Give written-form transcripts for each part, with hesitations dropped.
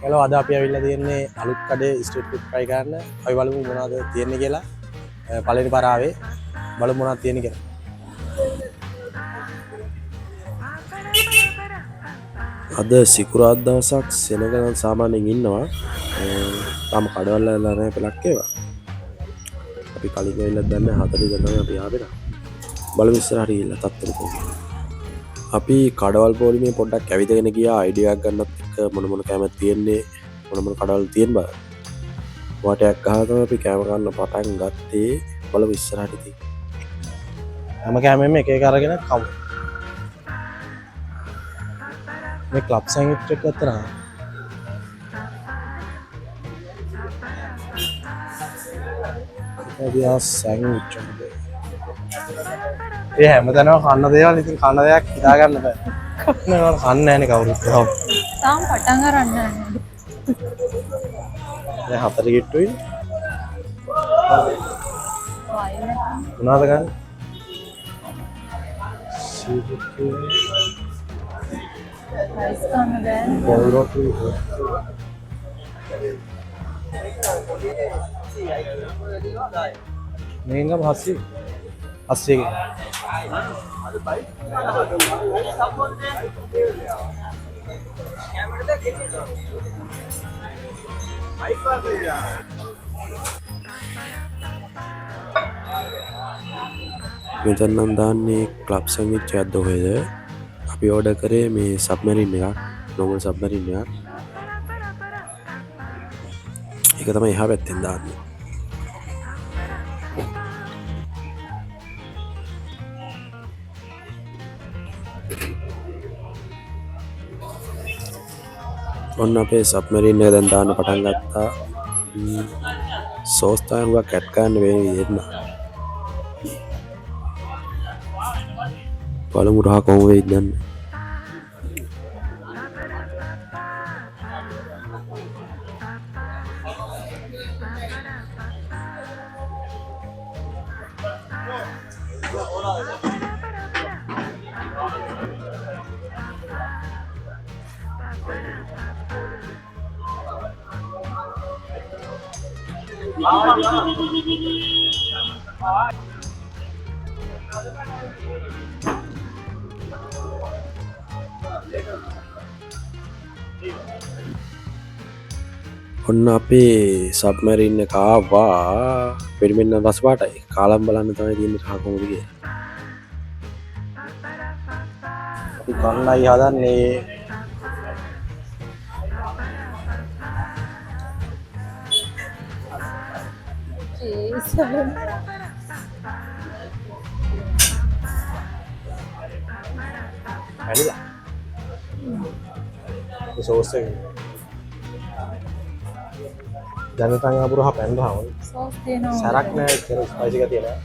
Hello අද අපි ඇවිල්ලා තියෙන්නේ අලුත් කඩේ ස්ට්‍රීට් ෆුඩ් try කරන්න. අපි බලමු මොනවද තියෙන්නේ කියලා. පළවෙනි පාර ආවේ. බලමු මොනවද තියෙන්නේ කියලා. අද සිකුරාදා දවසක් සෙනග සාමාන්‍යයෙන් ඉන්නවා. තාම කඩවල නැහැ පළක් ඒවා. අපි කලින් ගිහිල්ලා දැන් 4 ඉඳන් තමයි අපි ආවේ. බලමු ඉස්සරහට ගිහිල්ලා තත්ත්වෙ කොහොමද. අපි කඩවල් පොලිමේ පොඩ්ඩක් ඇවිදගෙන ගියා අයිඩියා එකක් ගන්නත් එක්ක මොන කැමති තියෙන්නේ මොන කඩවල් තියෙන බව. වටයක් ගහලා තමයි අපි කැම ගන්න පටන් ගත්තේ. බලමු ඉස්සරහට ඉතින්. හැම කැමෙම එක එක අරගෙන කමු. මේ ක්ලබ් සෑන්ඩ්විච් එක ගත්තා නම් ඒ සෑන්ඩ්විච් එක. ඒ හැමතැනම කන්න දේවල් ඉතින් කන්න දෙයක් හිතා ගන්න බෑ. කන්න නැහැ නේ කවුරුත්. තාම පටන් ගන්න නැහැ. දැන් 4 කිට්ටුයි. වයින් මොනවද ගන්න? සීෆුඩ් රයිස් ගන්න බෑ. බෝල් රොටි. මේක හස්සි. හස්සි. මෙතන නම් දාන්නේ ක්ලබ් සෑන්ඩ්විච් එකක්ද කොහෙද? අපි ඕඩර් කරේ මේ සබ්මරින් එකක්, නෝමල් සබ්මරින් එකක්. ඒක තමයි එහා පැත්තෙන් දාන්නේ. ඔන්න අපේ සබ්මරින් එක දැන් දාන්න පටන් ගත්තා. සෝස් තමයි උගා කැට් ගන්න වෙන විදිහට නා. බලමු රහ කොහොම වෙයිද දන්නේ. ඔන්න අපේ සබ්මරින් එක ආවා. පිරිමෙන්න රස පාටයි. කාලම් බලන්න තමයි තියෙන්නේ රහ කොහොමද කියලා. අපි කන්නයි හදන්නේ. චීස්. ඇලිලා. ඒ සෝස් එක. දැන් තංග අපුරහ පැන්දහම. සෝස් තියෙනවා. සරක් නෑ ඒක ස්පයිසි ගතිය නෑ.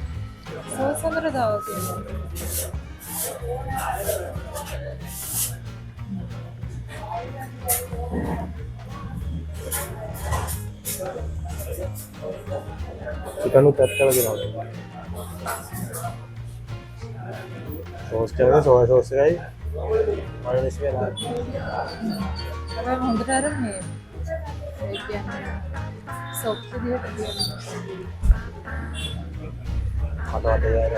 සෝස් අතර දාලා තියෙනවා. चिकन उत ऐड कर देना सॉस क्या है सोया सॉस है मायोनीज में ना හැබැයි හොඳට අර මේ ඒ කියන්නේ සොප්පු විදිහට තියෙනවා. खाता आता यार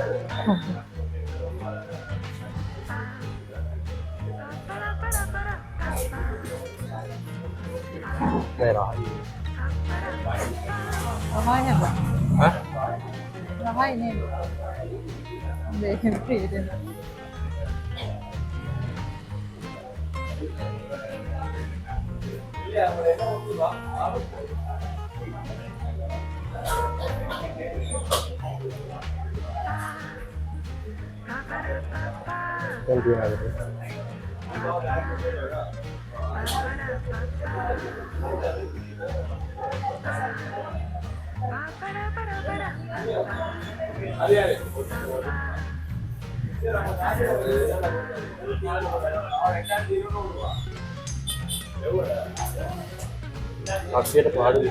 मेरा රහයි හැබැයි. हाँ රහයි නේ. දෙහෙන් ප්‍රියදෙන. Thank you, Nagari. අක්සියට පාඩුයි.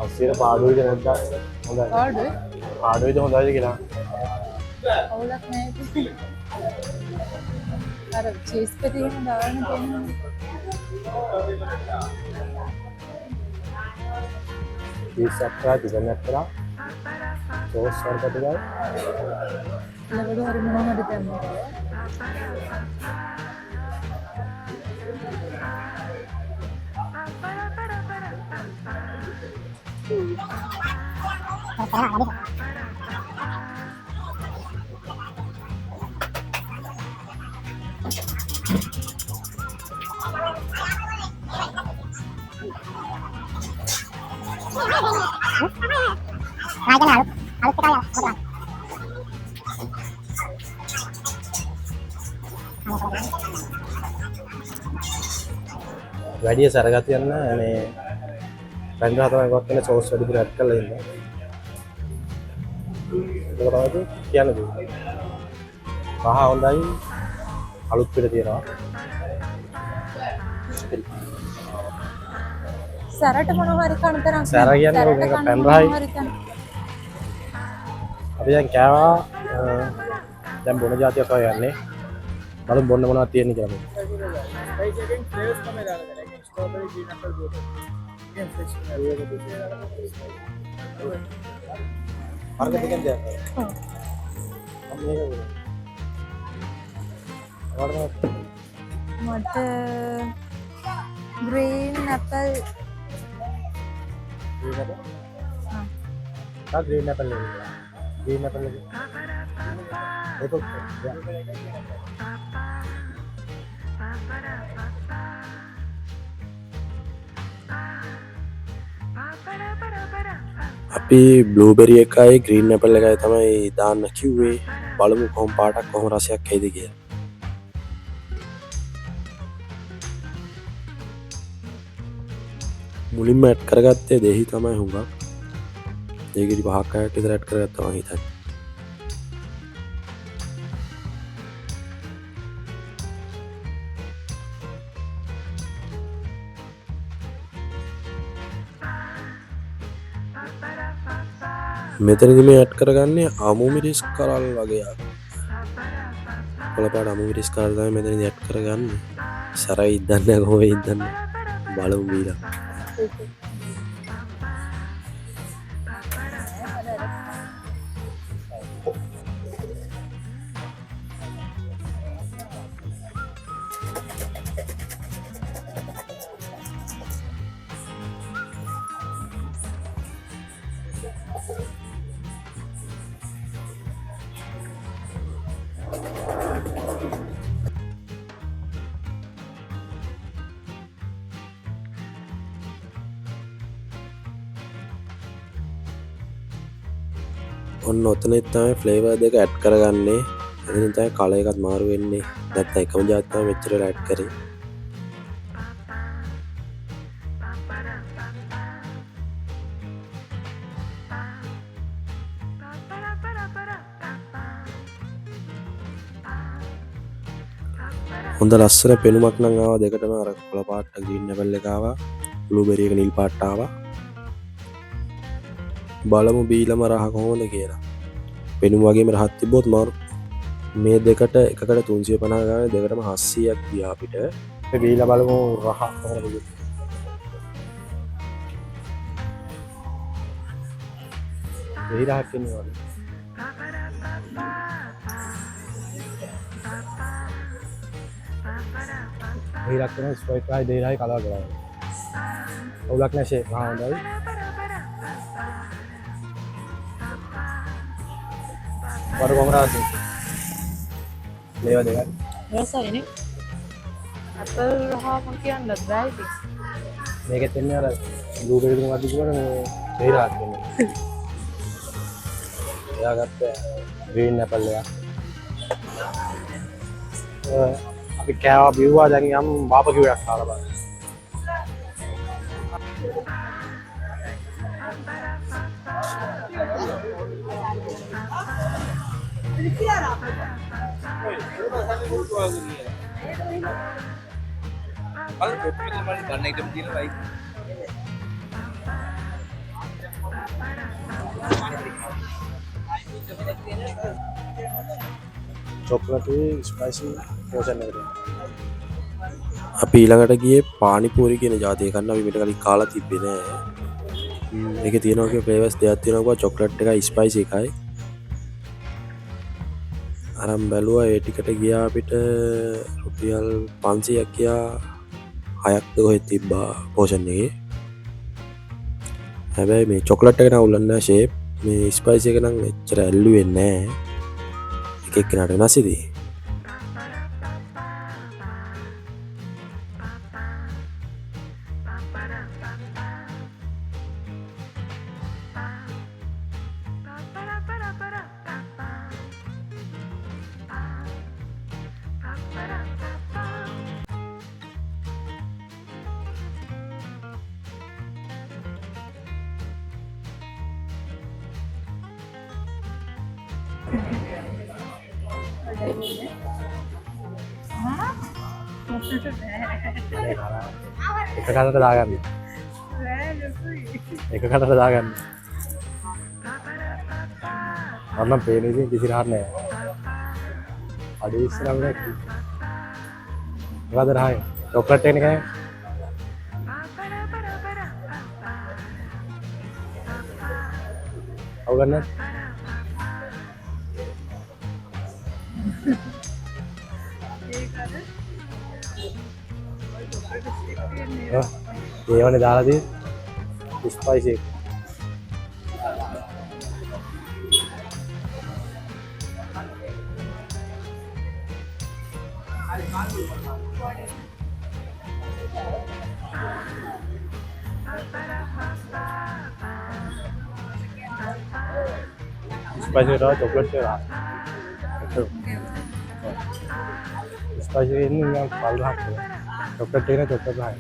අක්සියට පාඩුයිද නැද්ද? හොඳයි. කාඩ් පාඩුයිද හොඳයිද කියලා. අවුලක් නැහැ. අර චීස් පැටි එහෙම දාන්න තියෙනවා. චීස් අක්කා චිකන් අක්කා සෝස් වර්ග ටිකයි ලවඩ හරි මොනවා හරි දැම්මා. වැඩි සරගතිය යන මේ පැන් හතරක් වත්තන සෝස් වැඩි පුර ඇඩ් කරලා ඉන්න. ඒක තමයි කියන්නේ. පහ හොඳයි අලුත් පිළ තියෙනවා. සැරට මොනවා හරි කන තරම් සැර කියන්නේ මේක පැන් රහයි. අපි දැන් කෑවා දැන් බොන જાතියක් වගේ යන්නේ. බලමු බොන්න මොනවද තියෙන්නේ කියලා. Spice again flavors come like strawberry, green apple, blueberry. Again fresh. අර්ග දෙකෙන් දෙයක්. මට green apple green apple අපි බ්ලූබෙරි එකයි ග්‍රීන් ඇපල් එකයි තමයි දාන්න කිව්වේ. බලමු කොහොම පාටක් කොහොම රසයක් එයිද කියලා. මුලින්ම ඇඩ් කරගත්තේ දෙහි තමයි හුඟක්. ඒකෙදි 5ක් 6ක් විතර ඇඩ් කරගත්තා මම හිතන්නේ. මෙතනදි මේ ඇඩ් කරගන්නේ අමු මිරිස් කරල් වගේ කොළපාට අමු මිරිස් කරල් තමයි මෙතනදි ඇඩ් කරගන්නේ. සරයි ඉදන්නේ කොහොමද ඉදන්නේ බලමු බීලා. ඔන්න ඔතනෙත් තමයි ෆ්ලේවර් දෙක ඇඩ් කරගන්නේ. එතනින් තමයි කලර් එකත් මාරු වෙන්නේ. නැත්නම් එකම જાත් තමයි මෙච්චර වෙලා ඇඩ් කරේ. හොඳ ලස්සන පෙනුමක් නම් ආවා දෙකටම. අර කොළ පාට ග්‍රීන් ඇපල් එක ආවා. බ්ලූබෙරි එක නිල් පාට ආවා. බලමු බීලම රහ කොහොමද කියලා. පෙනුම වගේම රහත් තිබ්බොත් මාරු. මේ දෙකට එකකට 350 ගානේ දෙකටම 700ක් ගියා අපිට. අපි බීලා බලමු රහ කොහොමද කියලා. දෙහි රහක් කියන්නේ වගේ. දෙහි රහක් කියන්නේ ස්පයිස් රහයි දෙහි රහයි කලවර කරනවා. ඔලක් නැෂේ රහ හොඳයි. baru komerasi lewat dengan rasa ini apple රහ මම කියන්නත් බෑ ඉතින් මේකෙත් එන්නේ අර බ්ලූබෙරි තුන වගේ කියන මේ දෙහිරාක් එන්නේ එයා ගත්ත ග්‍රීන් ඇපල් එක අපි කෑවා බිව්වා දැන් යම් බාබකියු එකක් කාලා බලන්න chocolatey, spicy, පෝෂන් එකට. අපි ඊළඟට ගියේ පානිපූරි කියන ජාතිය කන්න. අපි මෙතන කලින් කාලා තිබ්බේ නෑ. ඒකේ තියෙනවා ෆ්ලේවර්ස් දෙකක් තියෙනවා. චොක්ලට් එකයි ස්පයිසි එකයි. අරන් බැලුවා ඒ ටිකට ගියා අපිට රුපියල් 500ක් ගියා. 6ක් කොහෙද තිබ්බා පෝෂන් එකේ. හැබැයි මේ චොක්ලට් එක නම් උල්ලන්නේ නැහැ ෂේප්. මේ ස්පයිසි එක නම් එච්චර ඇල්ලුවේ නැහැ. එක එක්කෙනාට වෙනස් ඉතින්. එක කටට දාගන්න. එක කටට දාගන්න. මම පේන ඉතින් කිසි රහක් නැහැ. අඩේ ඉස්සරහම නැති. මොකද රහයි? චොක්ලට් එක නේ. අව ගන්න. ඒවනේ දාලා තියෙන්නේ ස්පයිසි එක. ස්පයිසි එක චොක්ලට් එක. ස්පයිසි එක ඉන්නේ නිකන් පල් ගහක්. චොක්ලට් එක නේ චොක්ලට් ගහයි.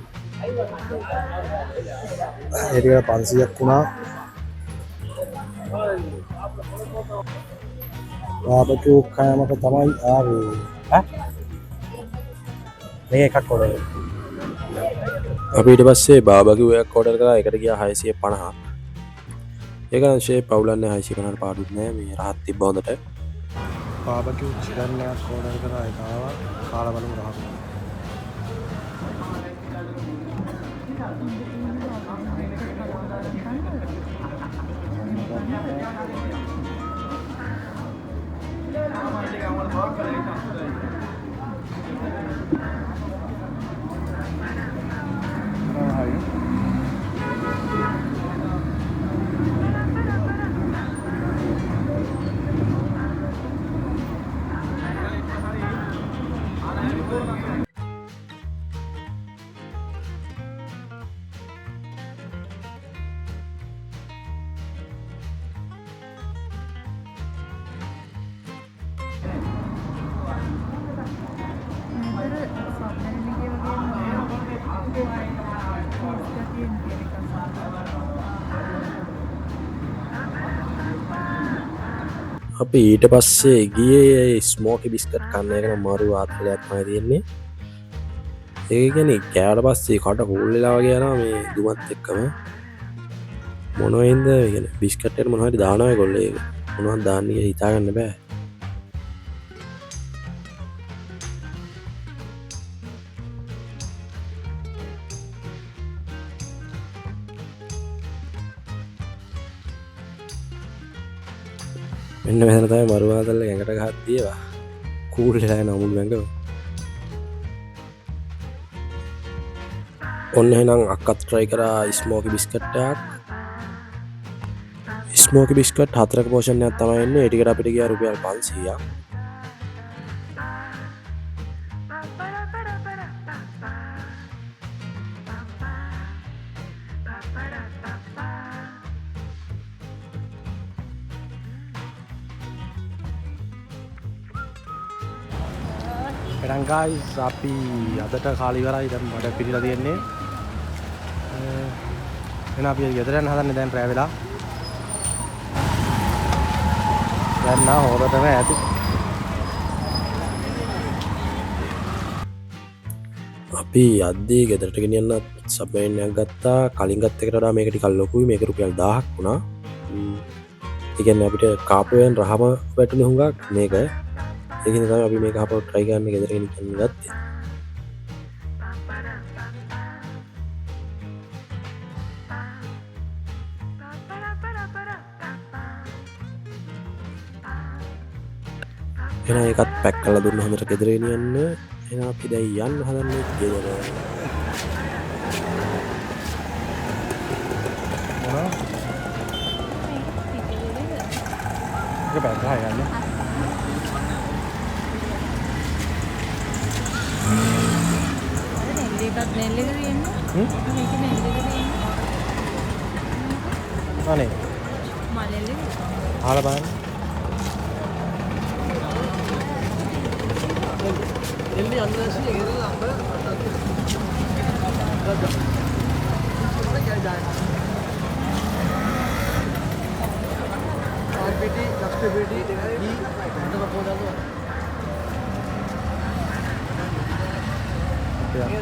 ඒක 500ක් වුණා. බාබකියු කෑමක තමයි ආවේ. මේක එකක් ඕනේ. අපි ඊට පස්සේ බාබකියු එකක් ඕඩර් කරා. ඒකට ගියා 650ක්. ඒක නම් ෂේප් පවුලන්නේ 650ට පාඩුත් නෑ. මේ රහත් තිබ්බ හොඳට. බාබකියු චිකන් එකක් ඕඩර් කරා. ඒක ආවා. කාලා බලමු රහත්. අපි ඊට පස්සේ ගියේ ස්මෝකි බිස්කට් කන්න. එක නම් මාරු ආතලයක් තමයි තියෙන්නේ. ඒක කියන්නේ කෑවට පස්සේ කට හෝල් වෙලා වගේ යනවා මේ දුමත් එක්කම. මොනවෙන්ද කියන්නේ බිස්කට් එකට මොනවද දානවා ඒගොල්ලෝ. ඒක මොනවද දාන්නේ කියලා හිතා ගන්න බෑ. මෙන්න මෙතන තමයි මරු ආතල්ල ඇඟට ගහක් තියවා. කූල් වෙලා යන අමුළු ඇඟම. ඔන්න එහෙනම් අක්කත් try කරා ස්මෝකි බිස්කට් එකක්. ස්මෝකි බිස්කට් 4ක පෝෂන් එකක් තමයි එන්නේ. ඒ ටිකට අපිට ගියා රුපියල් 500ක්. එහෙනම් guys අපි අදට කාලය ඉවරයි. දැන් මඩ පිළිලා තියෙන්නේ. එහෙනම් අපි ගෙදර යන්න හදන්නේ දැන් රැ වෙලා. දැන් නා හොරටම ඇති. අපි අද්දී ගෙදරට ගෙනියන්න සබ්මරීන් එකක් ගත්තා. කලින් ගත්ත එකට වඩා මේක ටිකක් ලොකුයි. මේක රුපියල් 1000ක් වුණා. ඒ කියන්නේ අපිට කාපුවෙන් රහම වැටුනේ හුඟක් මේක. ඒකන තම අපි මේ අප ට්‍රයි කරන්න ගෙදරගෙන කන්න ගත්තේ එන එකත් පැක් කල දුන්න හොඳට ගෙදරගෙන යන්න එන අපි දැයි යන්න හදන්නේ ගෙදර ඒක බැලලා යන්න. නෙල්ලිකත් නෙල්ලික තියෙන්නේ. මේක නෙල්ලික තියෙන්නේ. අනේ මලෙල්ලික. අහලා බලන්න. එල්ලි අන්දාසිය ගෙරලා අඹ ආර්පිටි ලක්ෂපිටි ඊ හොඳ පොදනවා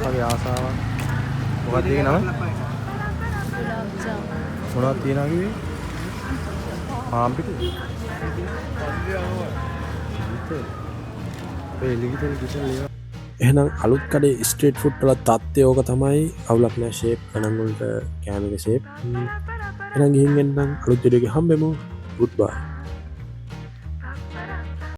අපේ ආසාවක් මොකක්ද ඒක නම? මොනවද තියනවා කිව්වේ? පාම් පිටි. එහෙනම් අලුත් කඩේ ස්ට්‍රීට් ෆුඩ් වල තත්ත්වය ඕක තමයි අවුලක් නෑ ෂේප් ගණන් වලට කෑම එක ෂේප් එහෙනම් ගිහින් එන්නම් අලුත් වීඩියෝ එකේ හම්බෙමු good bye